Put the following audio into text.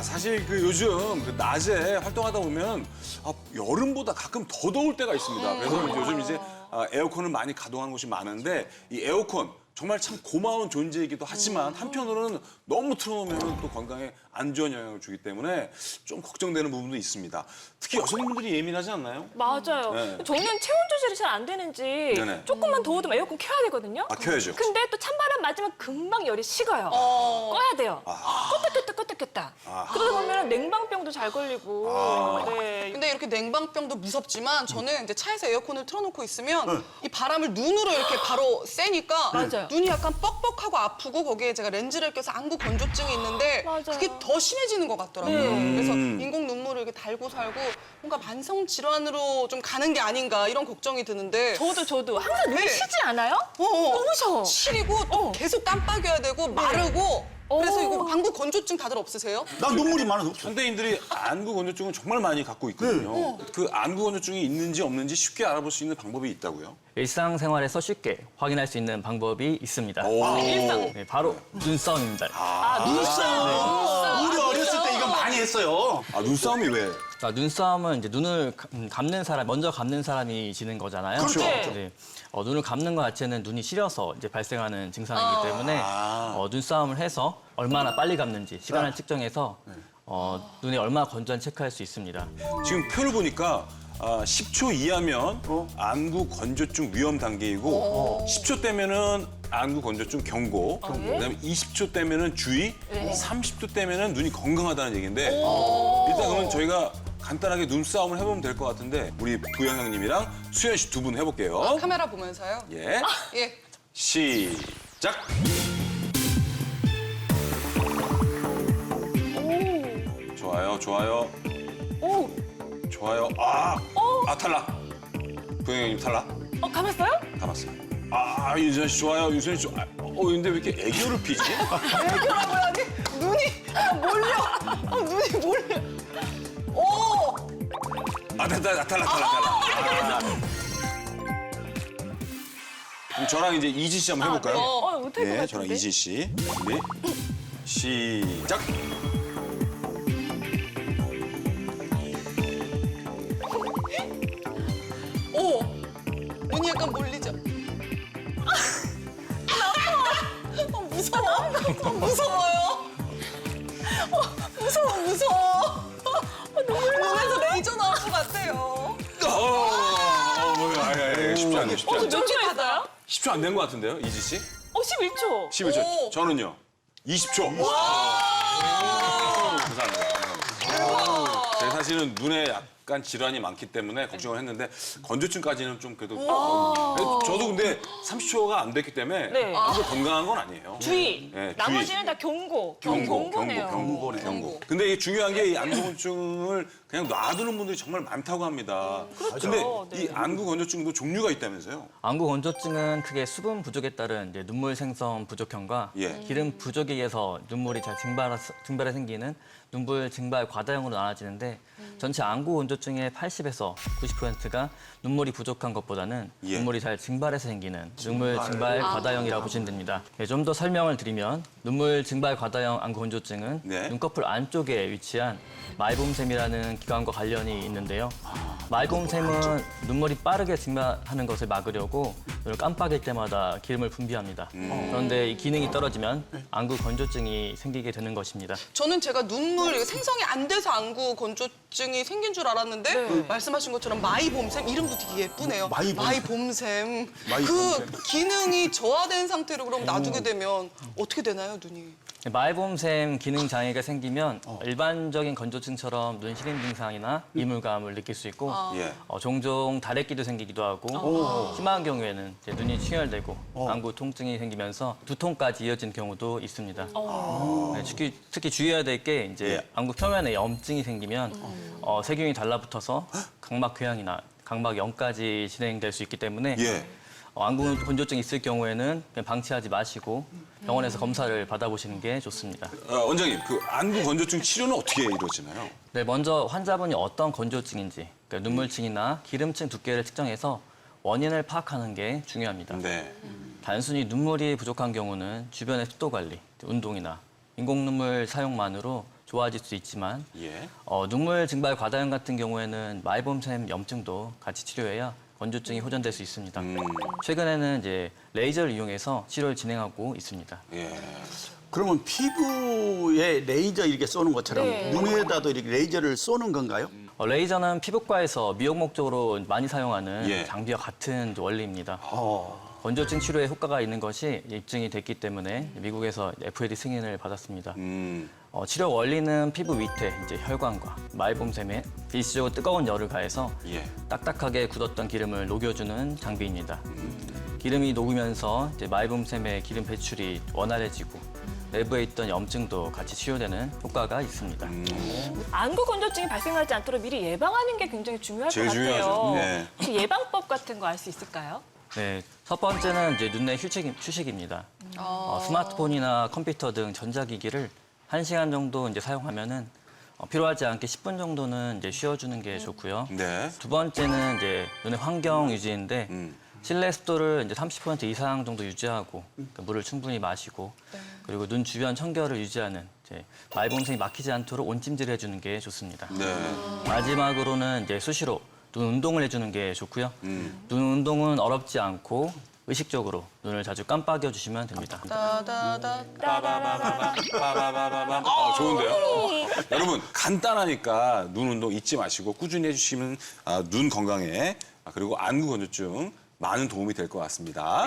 사실 요즘 낮에 활동하다 보면 여름보다 가끔 더 더울 때가 있습니다. 그래서 요즘 이제 에어컨을 많이 가동하는 곳이 많은데 이 에어컨 정말 참 고마운 존재이기도 하지만 한편으로는 너무 틀어놓으면 또 건강에 안 좋은 영향을 주기 때문에 좀 걱정되는 부분도 있습니다. 특히 여성분들이 예민하지 않나요? 맞아요. 네. 저는 체온 조절이 잘 안 되는지 네네. 조금만 더워도 에어컨 켜야 되거든요. 켜야죠. 근데 또 찬바람 맞으면 금방 열이 식어요. 꺼야 돼요. 껐다 켰다. 그러다 보면 냉방병도 잘 걸리고. 네. 근데 이렇게 냉방병도 무섭지만 저는 이제 차에서 에어컨을 틀어놓고 있으면 이 바람을 눈으로 이렇게 바로 쐬니까 맞아요. 눈이 약간 뻑뻑하고 아프고 거기에 제가 렌즈를 껴서 안구 건조증이 있는데 맞아요. 그게 더 심해지는 것 같더라고요. 네. 그래서 인공 눈물을 이렇게 달고 살고 뭔가 만성 질환으로 좀 가는 게 아닌가 이런 걱정이 드는데 저도 항상 눈이 네. 쉬지 않아요? 너무 너무 무서워. 시리고 또 계속 깜빡여야 되고 마르고 그래서 이거 안구 건조증 다들 없으세요? 난 눈물이 많아서 없어. 현대인들이 안구 건조증을 정말 많이 갖고 있거든요. 그 안구 건조증이 있는지 없는지 쉽게 알아볼 수 있는 방법이 있다고요? 일상생활에서 쉽게 확인할 수 있는 방법이 있습니다. 일상. 네, 바로 눈싸움입니다. 우리 어렸을 때 이거 많이 했어요. 눈싸움이 왜? 눈싸움은 이제 눈을 감는 사람, 먼저 감는 사람이 지는 거잖아요. 그렇죠. 네. 눈을 감는 것 자체는 눈이 시려서 이제 발생하는 증상이기 때문에 눈싸움을 해서 얼마나 빨리 감는지 시간을 측정해서 눈이 얼마나 건조한지 체크할 수 있습니다. 지금 표를 보니까 10초 이하면 안구 건조증 위험 단계이고 10초 때면은 안구 건조증 경고, 그다음에 20초 때면은 주의, 30초 때면은 눈이 건강하다는 얘기인데 일단 그러면 저희가 간단하게 눈싸움을 해보면 될 것 같은데 우리 부영 형님이랑 수현 씨 두 분 해볼게요. 카메라 보면서요. 예, 예. 시작. 좋아요, 좋아요. 오, 좋아요. 탈락. 부영 형님 탈락. 감았어요? 감았어요. 윤선 씨 좋아요. 윤선 씨 좋아. 근데 왜 이렇게 애교를 피지? 애교라고 해야지? 눈이 몰려. 눈이 몰려. 오! 탈락. 그럼 저랑 이제 이지 씨 한번 해볼까요? 못할 것 네, 같은데. 저랑 이지 씨. 준비. 시작. 오! 눈이 약간 몰리죠? 무서워. 무서워요. 무서워. 눈에서 레이저 나올 것 같아요. 쉽지 않네. 저 몇 초 했어요? 10초 안 된 것 같은데요, 이지 씨? 11초. 11초. 오. 저는요. 20초. 감사합니다. 제가 사실은 눈에 약간 질환이 많기 때문에 걱정을 했는데 건조증까지는 좀 그래도 저도 근데 30초가 안 됐기 때문에 네. 아주 건강한 건 아니에요. 주의. 네, 나머지는 다 경고. 경고네요. 경고. 근데 이게 중요한 게 이 안구 건조증을 그냥 놔두는 분들이 정말 많다고 합니다. 근데 네. 이 안구 건조증도 종류가 있다면서요? 안구 건조증은 크게 수분 부족에 따른 이제 눈물 생성 부족형과 예. 기름 부족에 의해서 눈물이 잘 증발해 생기는 눈물 증발 과다형으로 나눠지는데 전체 안구 건조증의 80에서 90%가 눈물이 부족한 것보다는 예. 눈물이 잘 증발해서 생기는 눈물 증발 과다형이라고 보시면 됩니다. 좀 더 설명을 드리면 눈물 증발 과다형 안구 건조증은 네. 눈꺼풀 안쪽에 위치한 마이봄샘이라는 기관과 관련이 있는데요. 마이봄샘은 눈물이 빠르게 증발하는 것을 막으려고 눈을 깜빡일 때마다 기름을 분비합니다. 그런데 이 기능이 떨어지면 안구 건조증이 생기게 되는 것입니다. 저는 제가 눈물 생성이 안 돼서 안구 건조증이 생긴 줄 알았는데 말씀하신 것처럼 마이봄샘 이름도 되게 예쁘네요. 마이봄샘. 그 기능이 저하된 상태로 그럼 놔두게 되면 어떻게 되나요, 눈이? 마이봄샘 기능 장애가 생기면 일반적인 건조증처럼 눈 시림 증상이나 이물감을 느낄 수 있고 예. 종종 다래끼도 생기기도 하고 심한 경우에는 이제 눈이 충혈되고 안구 통증이 생기면서 두통까지 이어진 경우도 있습니다. 네, 특히 주의해야 될 게 이제 예. 안구 표면에 염증이 생기면 세균이 달라붙어서 각막 궤양이나 각막염까지 진행될 수 있기 때문에 예. 안구 건조증 있을 경우에는 그냥 방치하지 마시고 병원에서 검사를 받아보시는 게 좋습니다. 원장님, 그 안구 건조증 치료는 어떻게 이루어지나요? 네, 먼저 환자분이 어떤 건조증인지, 그러니까 눈물층이나 기름층 두께를 측정해서 원인을 파악하는 게 중요합니다. 네. 단순히 눈물이 부족한 경우는 주변의 습도 관리, 운동이나 인공 눈물 사용만으로 좋아질 수 있지만 예. 눈물 증발 과다염 같은 경우에는 마이봄샘 염증도 같이 치료해야 건조증이 호전될 수 있습니다. 최근에는 이제 레이저를 이용해서 치료를 진행하고 있습니다. 예. 그러면 피부에 레이저 이렇게 쏘는 것처럼 네. 눈에다도 이렇게 레이저를 쏘는 건가요? 레이저는 피부과에서 미용 목적으로 많이 사용하는 예. 장비와 같은 원리입니다. 건조증 치료에 효과가 있는 것이 입증이 됐기 때문에 미국에서 FDA 승인을 받았습니다. 치료 원리는 피부 밑에 이제 혈관과 마이봄샘에 일시적으로 뜨거운 열을 가해서 예. 딱딱하게 굳었던 기름을 녹여주는 장비입니다. 기름이 녹으면서 이제 마이봄샘의 기름 배출이 원활해지고 내부에 있던 염증도 같이 치료되는 효과가 있습니다. 안구 건조증이 발생하지 않도록 미리 예방하는 게 굉장히 중요할 것 제일 같아요. 중요하죠. 네. 혹시 예방법 같은 거 알 수 있을까요? 네, 첫 번째는 이제 눈의 휴식입니다. 스마트폰이나 컴퓨터 등 전자기기를 1시간 정도 이제 사용하면은 필요하지 않게 10분 정도는 이제 쉬어주는 게 좋고요. 네. 두 번째는 이제 눈의 환경 유지인데 실내 습도를 이제 30% 이상 정도 유지하고 그러니까 물을 충분히 마시고 그리고 눈 주변 청결을 유지하는 이제 마이봄샘이 막히지 않도록 온찜질을 해주는 게 좋습니다. 네. 마지막으로는 이제 수시로 눈 운동을 해주는 게 좋고요. 눈 운동은 어렵지 않고 의식적으로 눈을 자주 깜빡여 주시면 됩니다. 따다다. 빠바바바밤. 좋은데요? 여러분 간단하니까 눈 운동 잊지 마시고 꾸준히 해주시면 눈 건강에 그리고 안구 건조증 많은 도움이 될 것 같습니다.